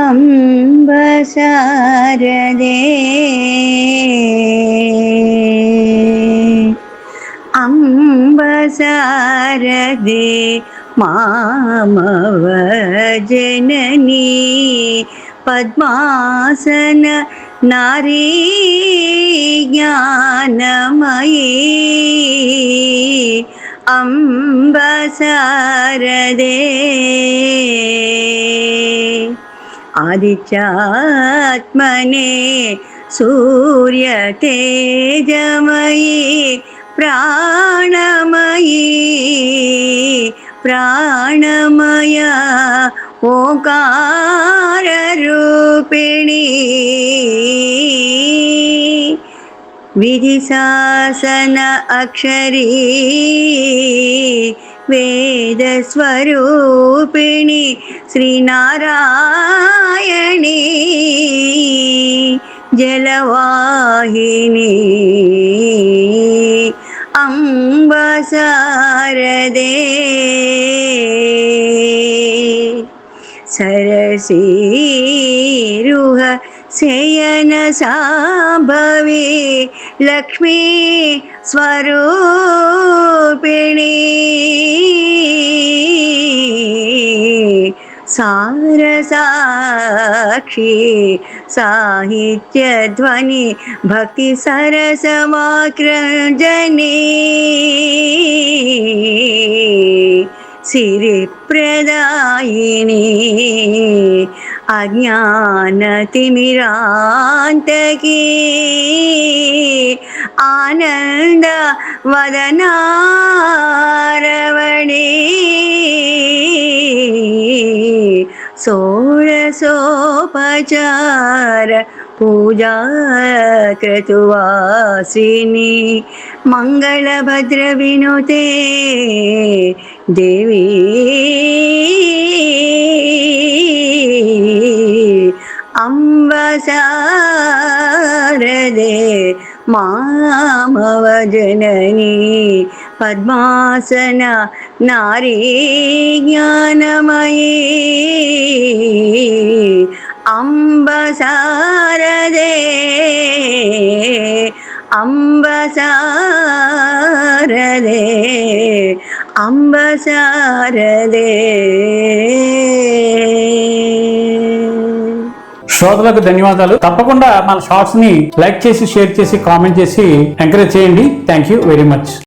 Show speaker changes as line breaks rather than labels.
ಅಂಬ ಶಾರದೆ ಅಂಬ ಶಾರದೆ ಮಾಮವ ಜನನಿ ಪದ್ಮಾಸನ ನಾರೀ ಜ್ಞಾನಮಯೀ ಅಂಬ ಶಾರದೆ ಆದಿತ್ಯಾತ್ಮನೆ ಸೂರ್ಯ ತೇಜಮಯೀ ಪ್ರಾಣಮಯೀ ಪ್ರಾಣಮಯ ಓಂಕಾರ ರೂಪಿಣಿ ವಿಧಿಶಾಸನ ಅಕ್ಷರೀ ವೇದ ಸ್ವರೂಪಿಣಿ ಶ್ರೀನಾರಾಯಣಿ ಜಲವಾಹಿನಿ ಅಂಬ ಶಾರದೆ ಸರಸೀರುಹ ಶಯನ ಸಾಂಭವಿ ಲಕ್ಷ್ಮೀ ಸ್ವರೂಪಿಣಿ ಸಾರಸಾಕ್ಷಿ ಸಾಹಿತ್ಯ ಧ್ವನಿ ಭಕ್ತಿ ಸರಸವಾಕ್ರಂಜನಿ ಸಿರಿಪ್ರದಾಯಿನಿ ಅಜ್ಞಾನತಿಮಿರಾಂತಕಿ ಆನಂದ ವದನಾರವಣಿ ಷೋಡಶೋಪಚಾರ ಪೂಜಾ ಕ್ರತುವಾಸಿನಿ ಮಂಗಳಭದ್ರ ವಿನುತೆ ದೇವಿ ಅಂಬ ಶಾರದೆ ಮಾಮವ ಜನನಿ ಪದ್ಮಾಸನ ನಾರೀ ಜ್ಞಾನಮಯೀ ಅಂಬ ಶಾರದೆ ಅಂಬ ಶಾರದೆ ಅಂಬ ಶಾರದೆ.
శ్రోతలకు ధన్యవాదాలు. తప్పకుండా మన షార్ట్స్ ని లైక్ చేసి, షేర్ చేసి, కామెంట్ చేసి ఎంకరేజ్ చేయండి. Thank you very much.